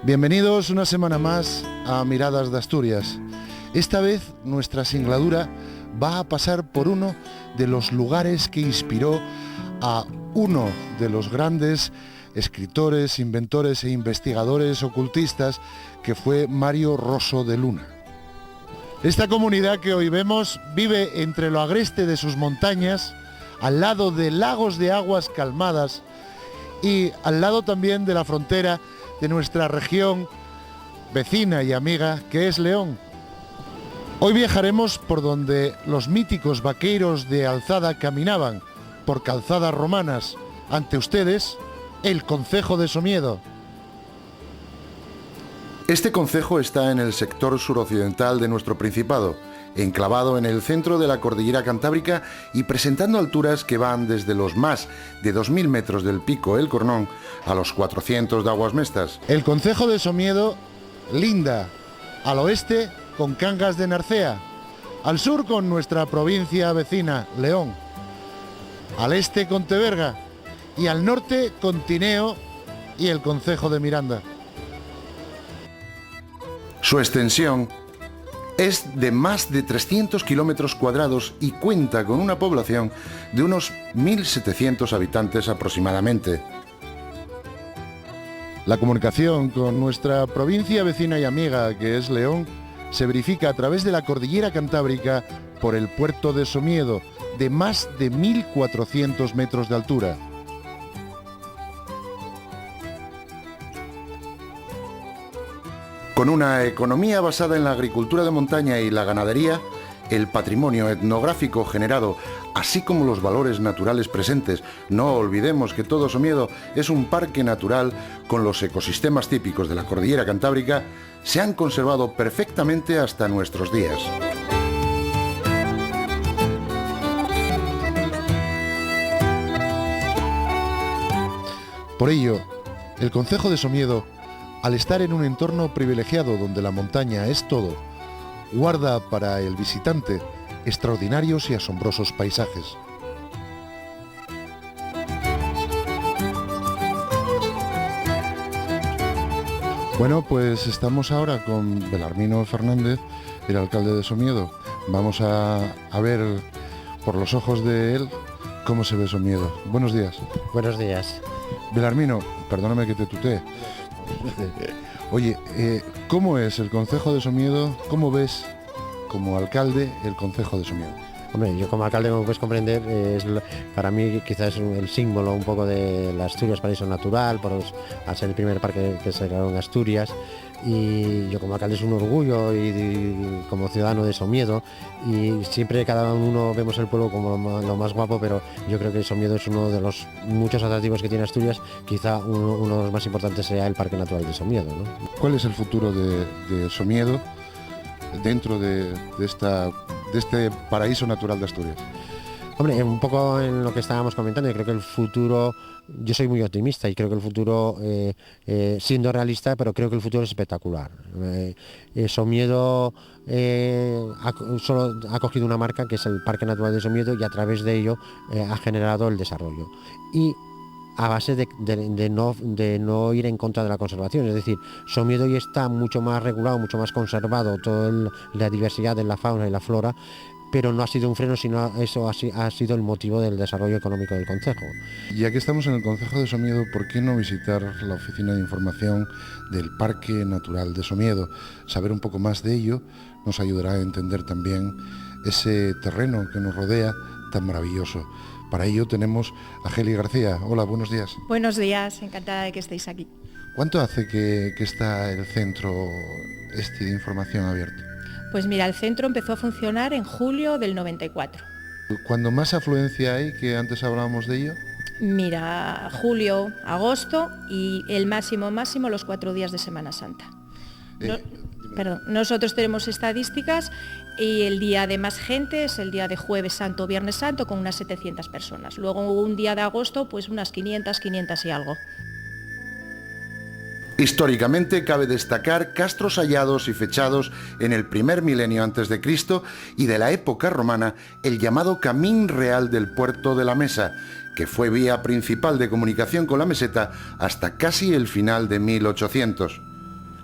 Bienvenidos una semana más a Miradas de Asturias. Esta vez nuestra singladura va a pasar por uno de los lugares que inspiró a uno de los grandes escritores, inventores e investigadores ocultistas, que fue Mario Rosso de Luna. Esta comunidad que hoy vemos vive entre lo agreste de sus montañas, al lado de lagos de aguas calmadas y al lado también de la frontera de nuestra región vecina y amiga, que es León. Hoy viajaremos por donde los míticos vaqueiros de Alzada caminaban, por calzadas romanas. Ante ustedes, el concejo de Somiedo. Este concejo está en el sector suroccidental de nuestro principado, enclavado en el centro de la cordillera cantábrica y presentando alturas que van desde los más de 2.000 metros del pico El Cornón a los 400 de Aguas Mestas. El concejo de Somiedo linda al oeste con Cangas de Narcea, al sur con nuestra provincia vecina León, al este con Teberga y al norte con Tineo y el concejo de Miranda. Su extensión es de más de 300 kilómetros cuadrados y cuenta con una población de unos 1.700 habitantes aproximadamente. La comunicación con nuestra provincia vecina y amiga, que es León, se verifica a través de la cordillera cantábrica por el puerto de Somiedo, de más de 1.400 metros de altura. Con una economía basada en la agricultura de montaña y la ganadería, el patrimonio etnográfico generado, así como los valores naturales presentes, no olvidemos que todo Somiedo es un parque natural con los ecosistemas típicos de la cordillera cantábrica, se han conservado perfectamente hasta nuestros días. Por ello, el concejo de Somiedo, al estar en un entorno privilegiado donde la montaña es todo, guarda para el visitante extraordinarios y asombrosos paisajes. Bueno, pues estamos ahora con Belarmino Fernández, el alcalde de Somiedo. Vamos a ver por los ojos de él cómo se ve Somiedo. Buenos días. Buenos días. Belarmino, perdóname que te tutee. Oye, ¿cómo es el concejo de Somiedo? ¿Cómo ves como alcalde el concejo de Somiedo? Hombre, yo como alcalde, como puedes comprender, para mí quizás es el símbolo un poco de la Asturias paraíso natural, al ser el primer parque que se creó en Asturias, y yo como alcalde es un orgullo y como ciudadano de Somiedo, y siempre cada uno vemos el pueblo como lo más guapo, pero yo creo que Somiedo es uno de los muchos atractivos que tiene Asturias. Quizá uno de los más importantes sea el Parque Natural de Somiedo, ¿no? ¿Cuál es el futuro de Somiedo dentro de este paraíso natural de Asturias? Hombre, un poco en lo que estábamos comentando, yo creo que el futuro, yo soy muy optimista y creo que el futuro, siendo realista, pero creo que el futuro es espectacular. Somiedo solo ha cogido una marca que es el Parque Natural de Somiedo y a través de ello ha generado el desarrollo. Y a base de no ir en contra de la conservación, es decir, Somiedo ya está mucho más regulado, mucho más conservado, toda la diversidad de la fauna y la flora, pero no ha sido un freno, sino eso ha sido el motivo del desarrollo económico del concejo. Ya que estamos en el concejo de Somiedo, ¿por qué no visitar la oficina de información del Parque Natural de Somiedo? Saber un poco más de ello nos ayudará a entender también ese terreno que nos rodea tan maravilloso. Para ello tenemos a Geli García. Hola, buenos días. Buenos días, encantada de que estéis aquí. ¿Cuánto hace que está el centro de información abierto? Pues mira, el centro empezó a funcionar en julio del 94. ¿Cuándo más afluencia hay, que antes hablábamos de ello? Mira, julio, agosto y el máximo los 4 días de Semana Santa. Nosotros tenemos estadísticas y el día de más gente es el día de Jueves Santo, Viernes Santo, con unas 700 personas. Luego un día de agosto, pues unas 500 y algo. Históricamente cabe destacar castros hallados y fechados en el primer milenio antes de Cristo y de la época romana, el llamado Camín Real del Puerto de la Mesa, que fue vía principal de comunicación con la meseta hasta casi el final de 1800.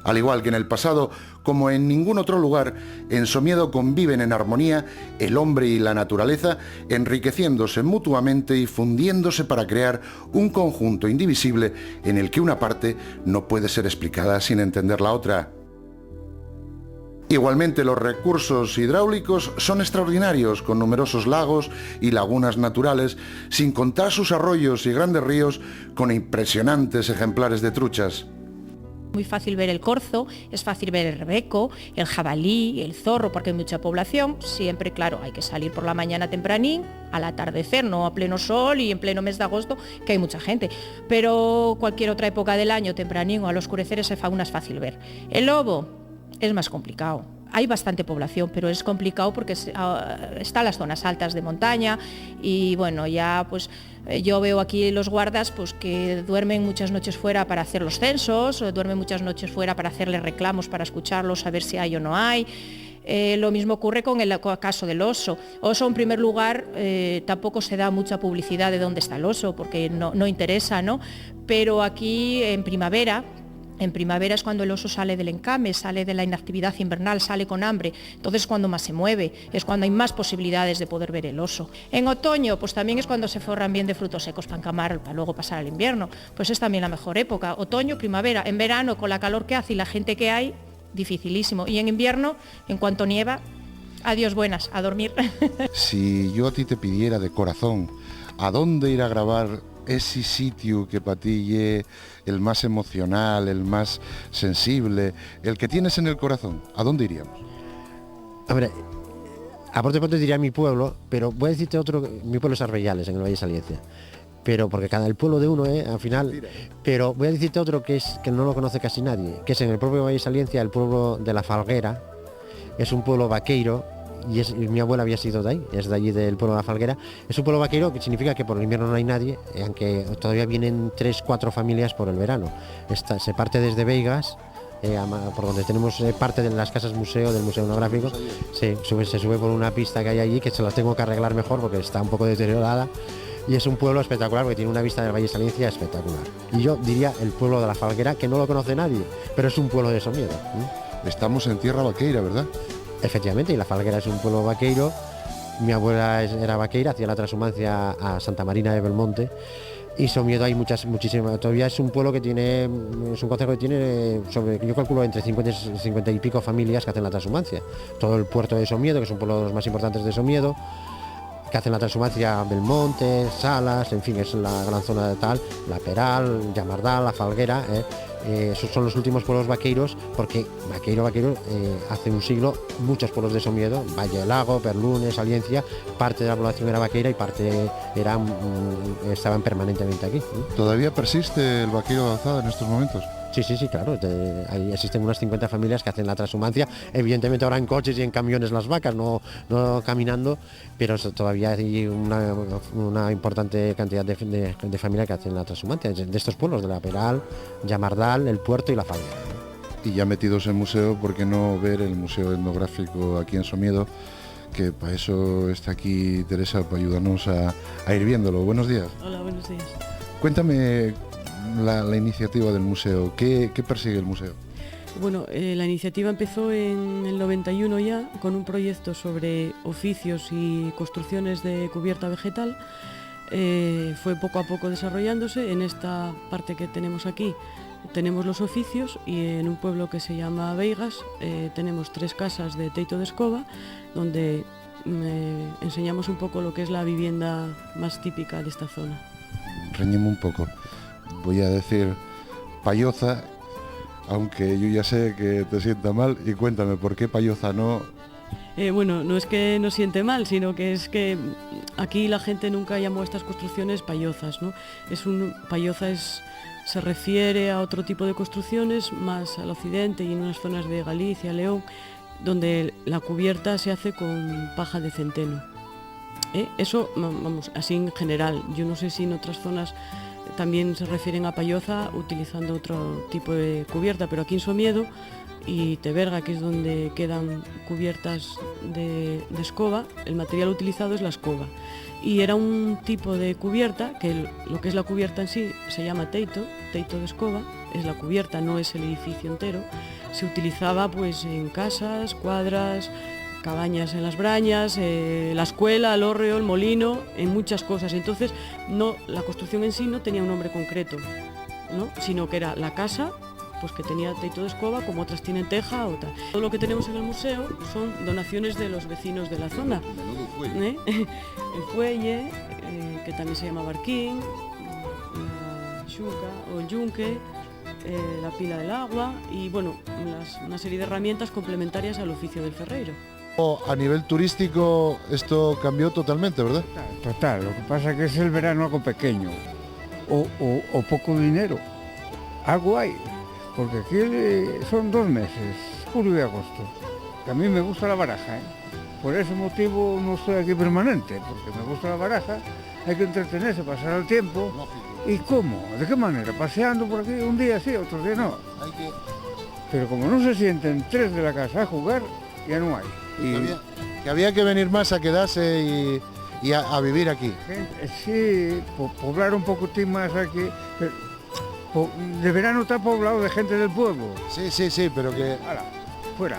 Al igual que en el pasado, como en ningún otro lugar, en Somiedo conviven en armonía el hombre y la naturaleza, enriqueciéndose mutuamente y fundiéndose para crear un conjunto indivisible en el que una parte no puede ser explicada sin entender la otra. Igualmente, los recursos hidráulicos son extraordinarios, con numerosos lagos y lagunas naturales, sin contar sus arroyos y grandes ríos con impresionantes ejemplares de truchas. Muy fácil ver el corzo, es fácil ver el rebeco, el jabalí, el zorro, porque hay mucha población. Siempre, claro, hay que salir por la mañana tempranín, al atardecer, no a pleno sol y en pleno mes de agosto, que hay mucha gente. Pero cualquier otra época del año, tempranín o al oscurecer, esa fauna es fácil ver. El lobo es más complicado. Hay bastante población, pero es complicado porque están las zonas altas de montaña y bueno, ya pues yo veo aquí los guardas pues que duermen muchas noches fuera para hacer los censos, duermen muchas noches fuera para hacerles reclamos, para escucharlos, saber si hay o no hay. Lo mismo ocurre con el caso del oso. Oso, en primer lugar, tampoco se da mucha publicidad de dónde está el oso, porque no interesa, ¿no? Pero aquí en primavera es cuando el oso sale del encame, sale de la inactividad invernal, sale con hambre, entonces es cuando más se mueve, es cuando hay más posibilidades de poder ver el oso. En otoño, pues también es cuando se forran bien de frutos secos para encamar, para luego pasar al invierno, pues es también la mejor época, otoño, primavera. En verano, con la calor que hace y la gente que hay, dificilísimo. Y en invierno, en cuanto nieva, adiós buenas, a dormir. Si yo a ti te pidiera de corazón, ¿a dónde ir a grabar ese sitio que para ti es el más emocional, el más sensible, el que tienes en el corazón? ¿A dónde iríamos? Hombre, a Porte diría mi pueblo, pero voy a decirte otro, mi pueblo es Arbellales, en el Valle de Saliencia. Pero porque el pueblo de uno, al final, pero voy a decirte otro que no lo conoce casi nadie, que es en el propio Valle de Saliencia, el pueblo de La Falguera. Es un pueblo vaqueiro, y mi abuela había sido de ahí, es de allí del pueblo de La Falguera. Es un pueblo vaquero, que significa que por el invierno no hay nadie, aunque todavía vienen 3-4 familias por el verano. Se parte desde Veigas, por donde tenemos parte de las casas museo, del museo etnográfico. Sí, se sube por una pista que hay allí, que se la tengo que arreglar mejor porque está un poco deteriorada. Y es un pueblo espectacular porque tiene una vista del Valle de Saliencia espectacular. Y yo diría el pueblo de La Falguera, que no lo conoce nadie, pero es un pueblo de Somiedo. Estamos en tierra vaqueira, ¿verdad? Efectivamente, y La Falguera es un pueblo vaqueiro. Mi abuela era vaqueira, hacía la transhumancia a Santa Marina de Belmonte. Y Somiedo hay muchísimas. Todavía es un pueblo que tiene, es un concejo que tiene, yo calculo, entre 50 y pico familias que hacen la transhumancia. Todo el puerto de Somiedo, que es un pueblo de los más importantes de Somiedo, que hacen la transhumancia, Belmonte, Salas, en fin, es la gran zona de tal, La Peral, Llamardal, La Falguera. Esos son los últimos pueblos vaqueiros, porque vaqueiro, hace un siglo muchos pueblos de Somiedo, Valle del Lago, Perlunes, Saliencia, parte de la población era vaqueira y parte estaban permanentemente aquí. ¿Todavía persiste el vaqueiro de Alzada en estos momentos? Sí, claro, ahí existen unas 50 familias que hacen la transhumancia, evidentemente ahora en coches y en camiones las vacas, no caminando, pero todavía hay una importante cantidad de familias que hacen la transhumancia, de estos pueblos, de La Peral, Llamardal, El Puerto y La Falguera. Y ya metidos en museo, ¿por qué no ver el museo etnográfico aquí en Somiedo? Que para eso está aquí Teresa, para ayudarnos a ir viéndolo. Buenos días. Hola, buenos días. Cuéntame la iniciativa del museo, ¿qué persigue el museo? Bueno, la iniciativa empezó en el 91 ya, con un proyecto sobre oficios y construcciones de cubierta vegetal. Fue poco a poco desarrollándose. En esta parte que tenemos aquí tenemos los oficios, y en un pueblo que se llama Veigas tenemos 3 casas de teito de escoba, donde enseñamos un poco lo que es la vivienda más típica de esta zona. Reñime un poco. Voy a decir payoza, aunque yo ya sé que te sienta mal, y cuéntame, ¿por qué payoza no? Bueno, no es que nos siente mal, sino que es que aquí la gente nunca llamó a estas construcciones payozas, ¿no? Payoza se refiere a otro tipo de construcciones, más al occidente y en unas zonas de Galicia, León, donde la cubierta se hace con paja de centeno. Eso, vamos, así en general. Yo no sé si en otras zonas también se refieren a payoza utilizando otro tipo de cubierta, pero aquí en Somiedo y Teberga, que es donde quedan cubiertas de escoba, el material utilizado es la escoba. Y era un tipo de cubierta, que lo que es la cubierta en sí se llama teito de escoba, es la cubierta, no es el edificio entero, se utilizaba pues en casas, cuadras, cabañas en las Brañas, la escuela, el hórreo, el molino, en muchas cosas. Entonces, no, la construcción en sí no tenía un nombre concreto, ¿no? Sino que era la casa, pues que tenía techo de escoba, como otras tienen teja o tal. Todo lo que tenemos en el museo son donaciones de los vecinos de la zona. El fuelle, que también se llama barquín, la xuca o el yunque, la pila del agua y bueno, una serie de herramientas complementarias al oficio del ferreiro. A nivel turístico esto cambió totalmente, ¿verdad? Total, lo que pasa es que es el verano algo pequeño o poco dinero. Algo hay, porque aquí son 2 meses, julio y agosto. Que a mí me gusta la baraja, ¿eh? Por ese motivo no estoy aquí permanente, porque me gusta la baraja, hay que entretenerse, pasar el tiempo. ¿Y cómo? ¿De qué manera? Paseando por aquí, un día sí, otro día no. Pero como no se sienten 3 de la casa a jugar, ya no hay. Que había que venir más a quedarse y a vivir aquí. Sí, poblar un poquitín más aquí, pero de verano está poblado de gente del pueblo. Sí, pero que... Ahora, fuera.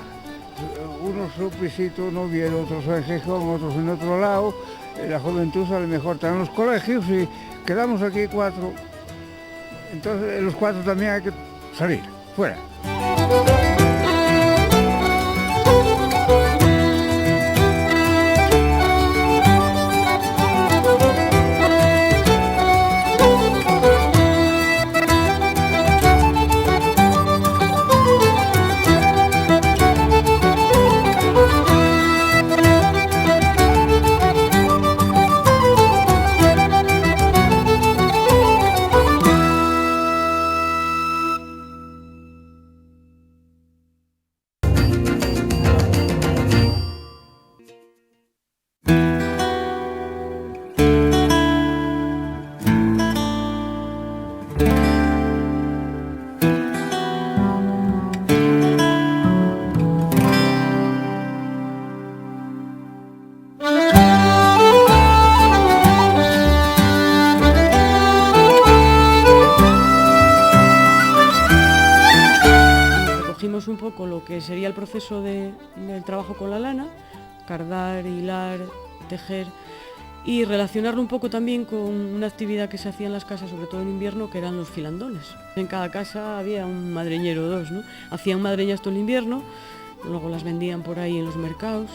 Unos su pisito, un Oviedo, otros en Gijón, otros en otro lado. La juventud sale mejor, están en los colegios y quedamos aquí 4. Entonces los 4 también hay que salir, fuera. Un poco lo que sería el proceso del trabajo con la lana, cardar, hilar, tejer y relacionarlo un poco también con una actividad que se hacía en las casas, sobre todo en invierno, que eran los filandones. En cada casa había un madreñero o 2, ¿no? Hacían madreñas todo el invierno, luego las vendían por ahí en los mercados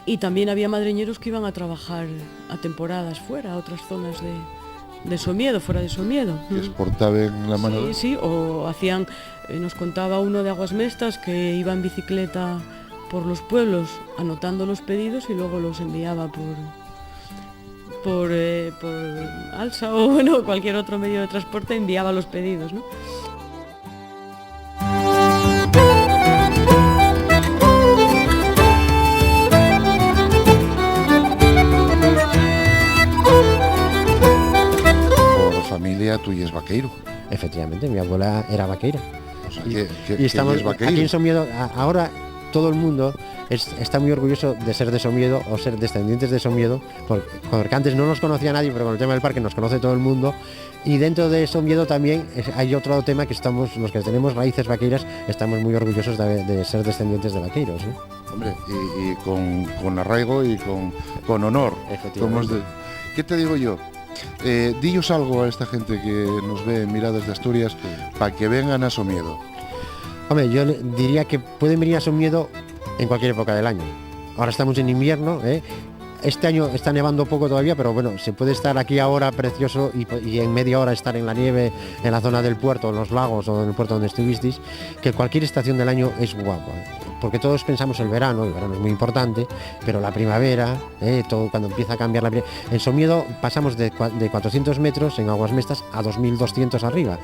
y también había madreñeros que iban a trabajar a temporadas fuera, a otras zonas de Somiedo, fuera de Somiedo. Que exportaban la mano. Sí, o hacían, nos contaba uno de Aguas Mestas que iba en bicicleta por los pueblos anotando los pedidos y luego los enviaba por alsa o bueno, cualquier otro medio de transporte, enviaba los pedidos, ¿no? Familia tuya es vaqueiro. Efectivamente, mi abuela era vaqueira. O sea, y estamos aquí en Somiedo. Ahora todo el mundo está muy orgulloso de ser de Somiedo o ser descendientes de Somiedo, porque antes no nos conocía nadie, pero con el tema del parque nos conoce todo el mundo. Y dentro de Somiedo también hay otro tema que estamos, los que tenemos raíces vaqueiras, estamos muy orgullosos de ser descendientes de vaqueiros, ¿eh? Hombre, y con arraigo y con honor. Efectivamente. ¿Qué te digo yo? Dillos algo a esta gente que nos ve en Miradas de Asturias para que vengan a Somiedo. Hombre, yo diría que pueden venir a Somiedo en cualquier época del año. Ahora estamos en invierno, ¿eh? Este año está nevando poco todavía, pero bueno, se puede estar aquí ahora precioso y en media hora estar en la nieve, en la zona del puerto, en los lagos o en el puerto donde estuvisteis, que cualquier estación del año es guapa. Porque todos pensamos el verano es muy importante, pero la primavera, todo cuando empieza a cambiar la primavera. En Somiedo pasamos de 400 metros en Aguas Mestas a 2.200 arriba.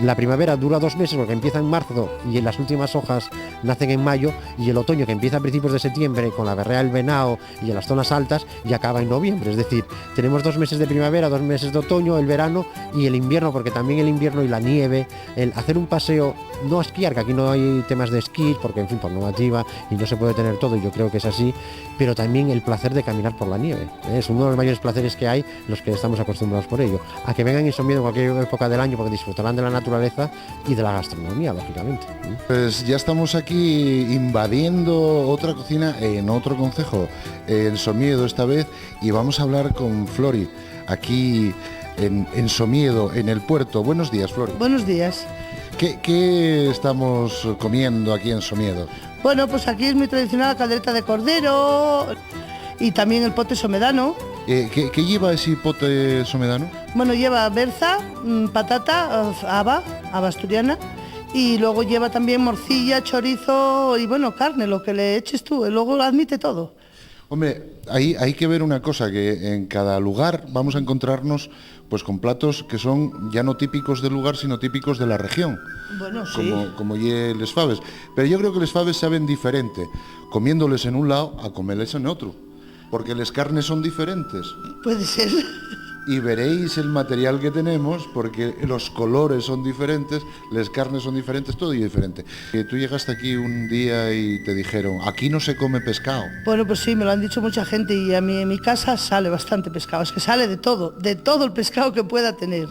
La primavera dura 2 meses porque empieza en marzo y las últimas hojas nacen en mayo, y el otoño, que empieza a principios de septiembre con la berrea del venao y en las zonas altas, y acaba en noviembre. Es decir, tenemos 2 meses de primavera, 2 meses de otoño, el verano y el invierno, porque también el invierno y la nieve, el hacer un paseo, no a esquiar, que aquí no hay temas de esquí porque en fin, por normativa y no se puede tener todo, y yo creo que es así, pero también el placer de caminar por la nieve, es uno de los mayores placeres que hay, los que estamos acostumbrados por ello. A que vengan en Somiedo en cualquier época del año porque disfrutarán de la naturaleza naturaleza y de la gastronomía, lógicamente. Pues ya estamos aquí invadiendo otra cocina en otro concejo, en Somiedo esta vez, y vamos a hablar con Flori, aquí en Somiedo, en el puerto. Buenos días, Flori. Buenos días. ¿Qué estamos comiendo aquí en Somiedo? Bueno, pues aquí es muy tradicional la caldereta de cordero y también el pote somedano. ¿Qué lleva ese pote somedano? Bueno, lleva berza, patata, haba asturiana, y luego lleva también morcilla, chorizo y bueno, carne, lo que le eches tú, y luego lo admite todo. Hombre, hay que ver una cosa, que en cada lugar vamos a encontrarnos pues con platos que son ya no típicos del lugar, sino típicos de la región. Bueno, sí. Como les faves. Pero yo creo que les faves saben diferente, comiéndoles en un lado a comerles en otro, porque las carnes son diferentes. Puede ser. Y veréis el material que tenemos, porque los colores son diferentes, las carnes son diferentes, todo es diferente. Tú llegaste aquí un día y te dijeron, aquí no se come pescado. Bueno, pues sí, me lo han dicho mucha gente y a mí en mi casa sale bastante pescado. Es que sale de todo el pescado que pueda tener,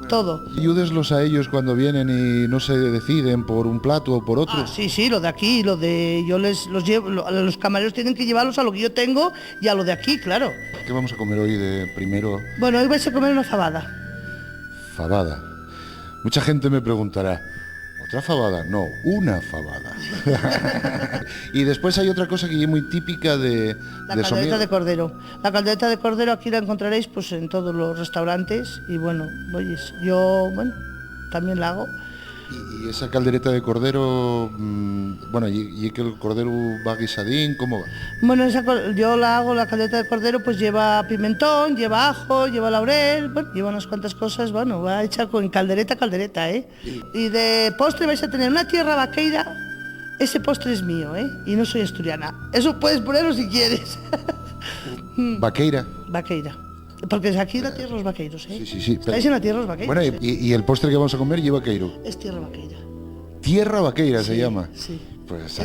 todo. Ayúdeslos a ellos cuando vienen y no se deciden por un plato o por otro. Sí, lo de aquí, yo los llevo, los camareros tienen que llevarlos a lo que yo tengo y a lo de aquí, claro. ¿Qué vamos a comer hoy de primero? Bueno, hoy vais a comer una fabada. Fabada. Mucha gente me preguntará, ¿otra fabada? No, una fabada. Y después hay otra cosa que es muy típica de caldereta Somiedo. de cordero. La caldereta de cordero aquí la encontraréis pues en todos los restaurantes y bueno, yo también la hago. Y esa caldereta de cordero, y que el cordero va guisadín, ¿cómo va? Bueno, yo la hago, la caldereta de cordero, pues lleva pimentón, lleva ajo, lleva laurel, bueno, lleva unas cuantas cosas, bueno, va hecha con caldereta, ¿eh? Y de postre vais a tener una tierra vaqueira, ese postre es mío, ¿eh? Y no soy asturiana. Eso puedes ponerlo si quieres. Vaqueira. Vaqueira. Porque aquí la tierra los vaqueiros, ¿eh? Sí. Estáis en la tierra los vaqueiros. Bueno, ¿eh? y el postre que vamos a comer lleva queiro. Es tierra vaqueira. Tierra vaqueira se Sí, llama. Sí. Pues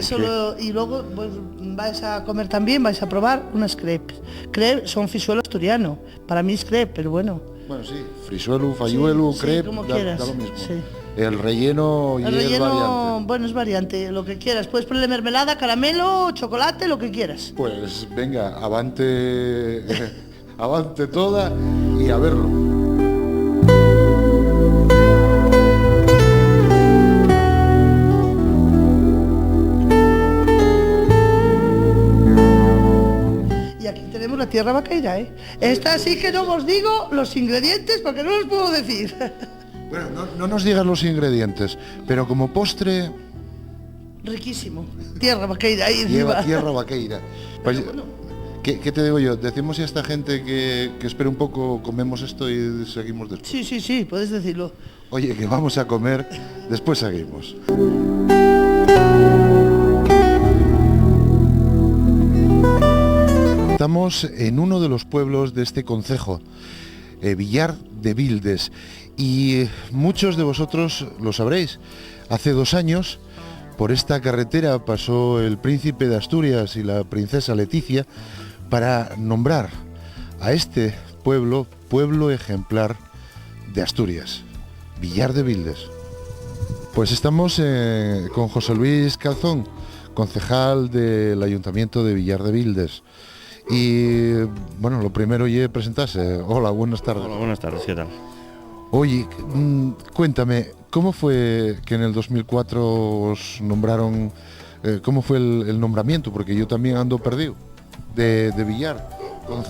Y luego pues, vais a comer también, vais a probar unas crepes. Crepes son fisuelo asturiano. Para mí es crepe, pero bueno. Bueno, sí, frisuelo, fayuelo, Sí, crepe, como da quieras, lo mismo. sí. El relleno El y relleno, el variante. bueno, es variante, lo que quieras. Puedes ponerle mermelada, caramelo, chocolate, lo que quieras. Pues venga, avante, avante toda y a verlo. Y aquí tenemos la tierra vaqueira, ¿eh? Esta sí que no os digo los ingredientes porque no los puedo decir. Bueno, no nos digas los ingredientes, pero como postre Riquísimo. Tierra vaqueira ahí lleva encima. tierra vaqueira. Pues, ¿qué te digo yo? Decimos a esta gente que espere un poco, comemos esto y seguimos después. Sí, puedes decirlo. Oye, que vamos a comer, después seguimos. Estamos en uno de los pueblos de este concejo, Villar de Vildes, y muchos de vosotros lo sabréis. Hace 2 años, por esta carretera pasó el príncipe de Asturias y la princesa Leticia para nombrar a este pueblo, pueblo ejemplar de Asturias, Villar de Vildes. Pues estamos con José Luis Calzón, concejal del Ayuntamiento de Villar de Vildes. Y bueno, lo primero es presentarse. Hola, buenas tardes. Hola, buenas tardes, ¿qué tal? Oye, cuéntame, ¿cómo fue que en el 2004 os nombraron, cómo fue el nombramiento? Porque yo también ando perdido, de Villar.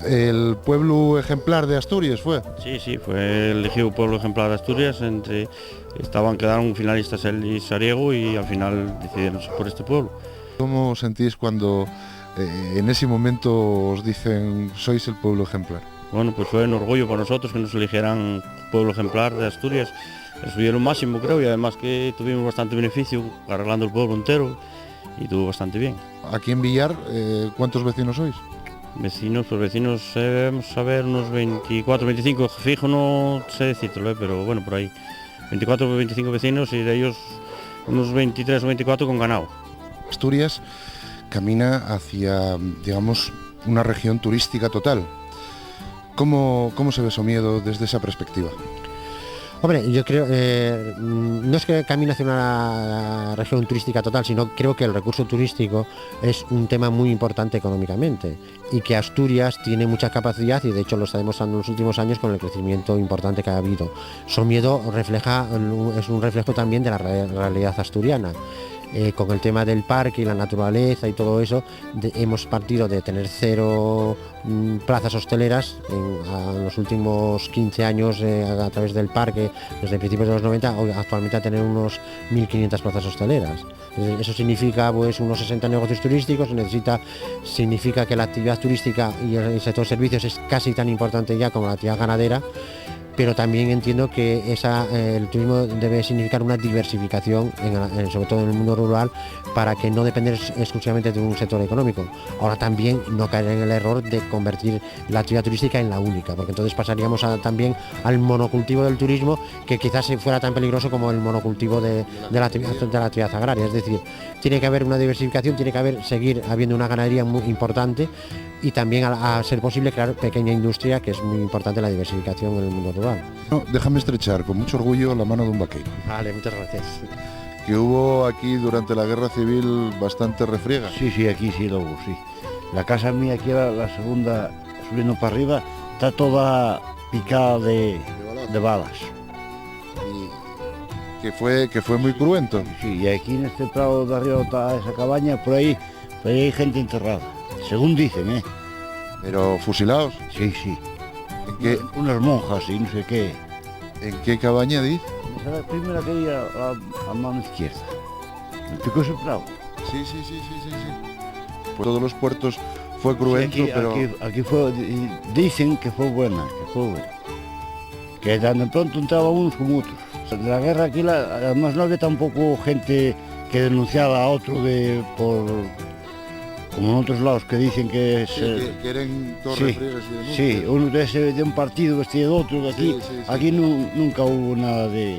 El pueblo ejemplar de Asturias fue. Sí, fue elegido pueblo ejemplar de Asturias, quedaron finalistas él y Sariego y al final decidieron por este pueblo. ¿Cómo sentís cuando en ese momento os dicen sois el pueblo ejemplar? Bueno, pues fue un orgullo para nosotros que nos eligieran pueblo ejemplar de Asturias. Eso era lo máximo, creo, y además que tuvimos bastante beneficio arreglando el pueblo entero y estuvo bastante bien. Aquí en Villar, ¿cuántos vecinos sois? Vecinos, debemos saber unos 24, 25, fijo no sé decirlo, pero bueno, por ahí. 24 o 25 vecinos y de ellos unos 23 o 24 con ganado. Asturias camina hacia, digamos, una región turística total. ¿Cómo se ve Somiedo desde esa perspectiva? Hombre, yo creo, no es que camine hacia una región turística total, sino creo que el recurso turístico es un tema muy importante económicamente y que Asturias tiene mucha capacidad y de hecho lo está demostrando en los últimos años con el crecimiento importante que ha habido. Somiedo es un reflejo también de la realidad asturiana. Con el tema del parque y la naturaleza y todo eso, hemos partido de tener 0 plazas hosteleras en los últimos 15 años a través del parque, desde principios de los 90, actualmente a tener unos 1.500 plazas hosteleras. Eso significa pues unos 60 negocios turísticos, significa que la actividad turística y el sector servicios es casi tan importante ya como la actividad ganadera, pero también entiendo que el turismo debe significar una diversificación, sobre todo en el mundo rural, para que no depender exclusivamente de un sector económico. Ahora también no caer en el error de convertir la actividad turística en la única, porque entonces pasaríamos también al monocultivo del turismo, que quizás fuera tan peligroso como el monocultivo de la actividad agraria. Es decir, tiene que haber una diversificación, tiene que seguir habiendo una ganadería muy importante y también a ser posible crear pequeña industria, que es muy importante la diversificación en el mundo rural. No, déjame estrechar con mucho orgullo la mano de un vaqueiro. Vale, muchas gracias. Que hubo aquí durante la guerra civil bastante refriega. Sí, aquí sí lo hubo, sí. La casa mía, aquí la segunda, subiendo para arriba, está toda picada de balas. Y que fue muy cruento. Sí, y aquí en este prado de arriba está esa cabaña, por ahí hay gente enterrada, según dicen, ¿eh? Pero fusilados. Sí. ¿En qué? Unas monjas y no sé qué. ¿En qué cabaña dice? Esa es la primera que hay a mano izquierda. Me picó ese prado. Sí. Pues todos los puertos fue cruento, Sí, pero... aquí fue, dicen que fue buena, Que tan de pronto entraban unos como otros. De la guerra aquí, además no había tampoco gente que denunciaba a otro como en otros lados que dicen que que eran todos refriegas y denuncias. Sí, uno de un partido vestido de otro, de aquí, Sí. aquí nunca hubo nada de...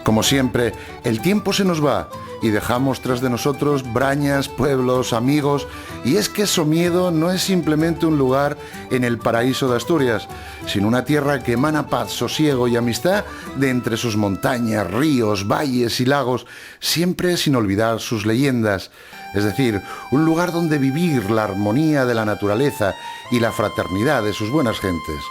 Como siempre, el tiempo se nos va y dejamos tras de nosotros brañas, pueblos, amigos, y es que Somiedo no es simplemente un lugar en el paraíso de Asturias, sino una tierra que emana paz, sosiego y amistad de entre sus montañas, ríos, valles y lagos, siempre sin olvidar sus leyendas. Es decir, un lugar donde vivir la armonía de la naturaleza y la fraternidad de sus buenas gentes.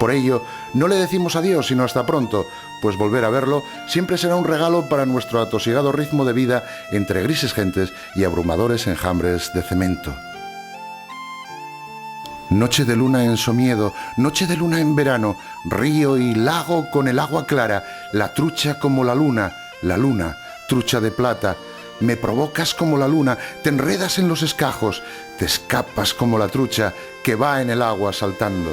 Por ello, no le decimos adiós sino hasta pronto, pues volver a verlo siempre será un regalo para nuestro atosigado ritmo de vida entre grises gentes y abrumadores enjambres de cemento. Noche de luna en Somiedo, noche de luna en verano, río y lago con el agua clara, la trucha como la luna, trucha de plata. Me provocas como la luna, te enredas en los escajos, te escapas como la trucha que va en el agua saltando.